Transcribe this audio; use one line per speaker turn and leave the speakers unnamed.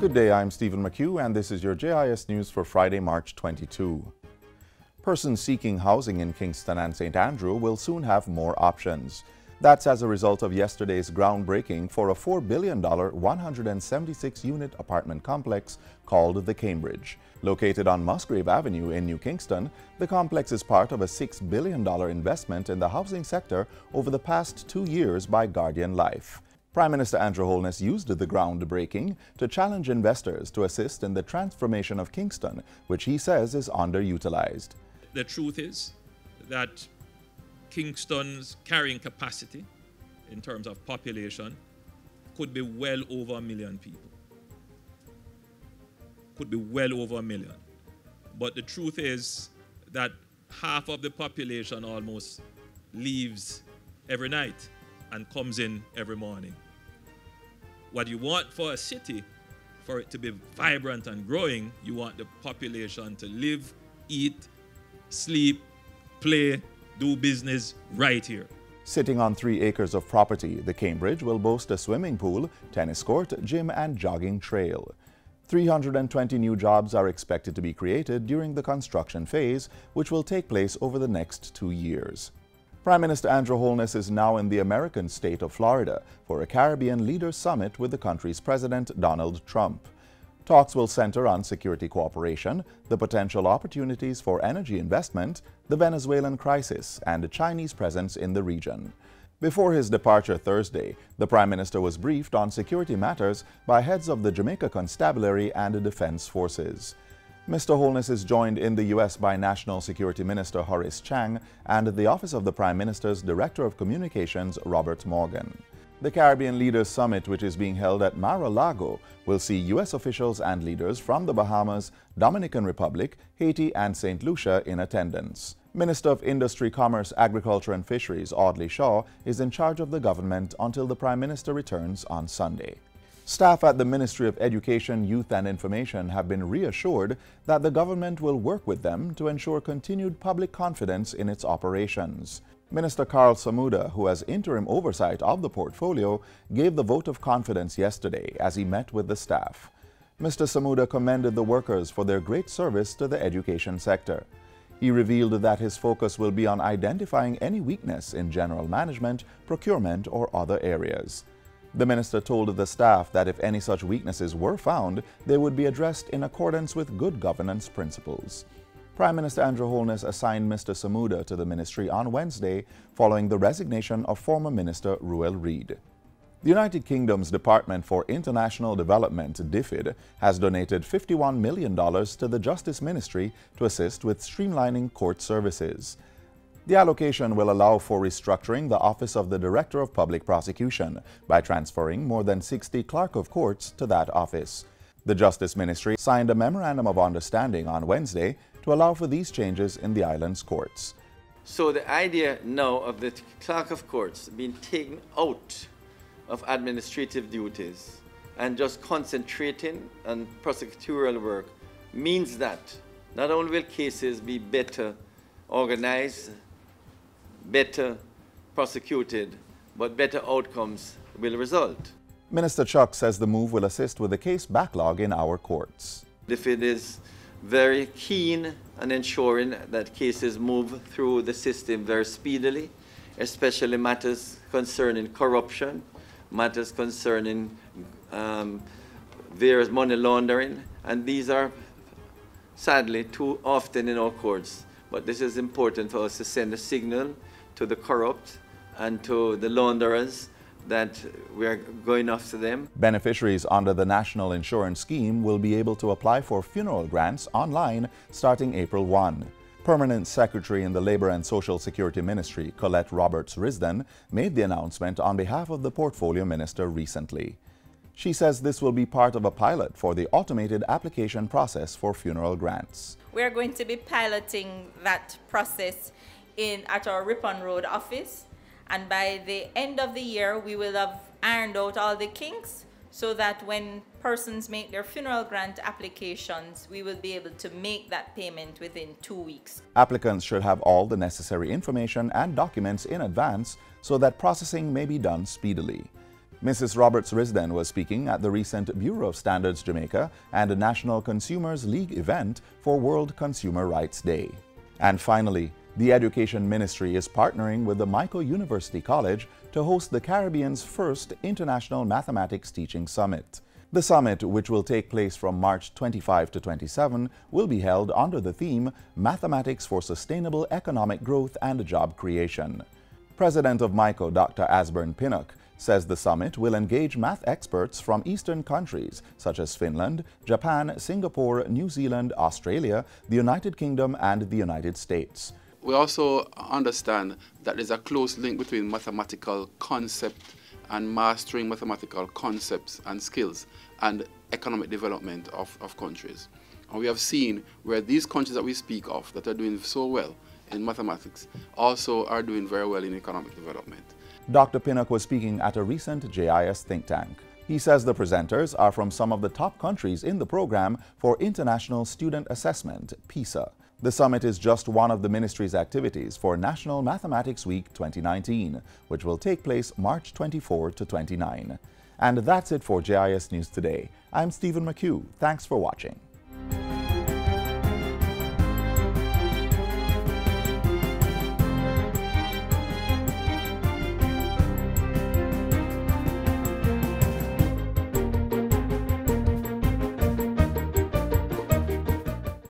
Good day, I'm Stephen McHugh, and this is your JIS News for Friday, March 22. Persons seeking housing in Kingston and St. Andrew will soon have more options. That's as a result of yesterday's groundbreaking for a $4 billion 176-unit apartment complex called the Cambridge. Located on Musgrave Avenue in New Kingston, the complex is part of a $6 billion investment in the housing sector over the past 2 years by Guardian Life. Prime Minister Andrew Holness used the groundbreaking to challenge investors to assist in the transformation of Kingston, which he says is underutilized.
The truth is that Kingston's carrying capacity in terms of population could be well over 1 million people. Could be well over 1 million. But the truth is that half of the population almost leaves every night and comes in every morning. What you want for a city, for it to be vibrant and growing, you want the population to live, eat, sleep, play, do business right here.
Sitting on 3 acres of property, the Cambridge will boast a swimming pool, tennis court, gym and jogging trail. 320 new jobs are expected to be created during the construction phase, which will take place over the next 2 years. Prime Minister Andrew Holness is now in the American state of Florida for a Caribbean Leaders Summit with the country's President Donald Trump. Talks will center on security cooperation, the potential opportunities for energy investment, the Venezuelan crisis, and a Chinese presence in the region. Before his departure Thursday, the Prime Minister was briefed on security matters by heads of the Jamaica Constabulary and the Defense Forces. Mr. Holness is joined in the U.S. by National Security Minister Horace Chang and the Office of the Prime Minister's Director of Communications, Robert Morgan. The Caribbean Leaders Summit, which is being held at Mar-a-Lago, will see U.S. officials and leaders from the Bahamas, Dominican Republic, Haiti and St. Lucia in attendance. Minister of Industry, Commerce, Agriculture and Fisheries Audley Shaw is in charge of the government until the Prime Minister returns on Sunday. Staff at the Ministry of Education, Youth and Information have been reassured that the government will work with them to ensure continued public confidence in its operations. Minister Carl Samuda, who has interim oversight of the portfolio, gave the vote of confidence yesterday as he met with the staff. Mr. Samuda commended the workers for their great service to the education sector. He revealed that his focus will be on identifying any weakness in general management, procurement or other areas. The minister told the staff that if any such weaknesses were found, they would be addressed in accordance with good governance principles. Prime Minister Andrew Holness assigned Mr. Samuda to the ministry on Wednesday following the resignation of former Minister Ruel Reid. The United Kingdom's Department for International Development, DFID, has donated $51 million to the Justice Ministry to assist with streamlining court services. The allocation will allow for restructuring the Office of the Director of Public Prosecution by transferring more than 60 clerk of courts to that office. The Justice Ministry signed a Memorandum of Understanding on Wednesday to allow for these changes in the island's courts.
So the idea now of the clerk of courts being taken out of administrative duties and just concentrating on prosecutorial work means that not only will cases be better organized, better prosecuted, but better outcomes will result.
Minister Chuck says the move will assist with the case backlog in our courts.
DFID is very keen on ensuring that cases move through the system very speedily, especially matters concerning corruption, matters concerning various money laundering, and these are sadly too often in our courts. But this is important for us to send a signal to the corrupt and to the launderers that we are going after them.
Beneficiaries under the National Insurance Scheme will be able to apply for funeral grants online starting April 1. Permanent Secretary in the Labor and Social Security Ministry, Colette Roberts-Risden, made the announcement on behalf of the Portfolio Minister recently. She says this will be part of a pilot for the automated application process for funeral grants.
We are going to be piloting that process at our Ripon Road office, and by the end of the year we will have ironed out all the kinks so that when persons make their funeral grant applications, we will be able to make that payment within 2 weeks.
Applicants should have all the necessary information and documents in advance so that processing may be done speedily. Mrs. Roberts-Risden was speaking at the recent Bureau of Standards Jamaica and the National Consumers League event for World Consumer Rights Day. And finally, the Education Ministry is partnering with the Montego University College to host the Caribbean's first International Mathematics Teaching Summit. The summit, which will take place from March 25 to 27, will be held under the theme Mathematics for Sustainable Economic Growth and Job Creation. President of Montego, Dr. Asburn Pinnock, says the summit will engage math experts from Eastern countries such as Finland, Japan, Singapore, New Zealand, Australia, the United Kingdom, and the United States.
We also understand that there's a close link between mathematical concept and mastering mathematical concepts and skills and economic development of countries. And we have seen where these countries that we speak of that are doing so well in mathematics also are doing very well in economic development.
Dr. Pinnock was speaking at a recent JIS think tank. He says the presenters are from some of the top countries in the program for International Student Assessment, PISA. The summit is just one of the ministry's activities for National Mathematics Week 2019, which will take place March 24 to 29. And that's it for JIS News Today. I'm Stephen McHugh. Thanks for watching.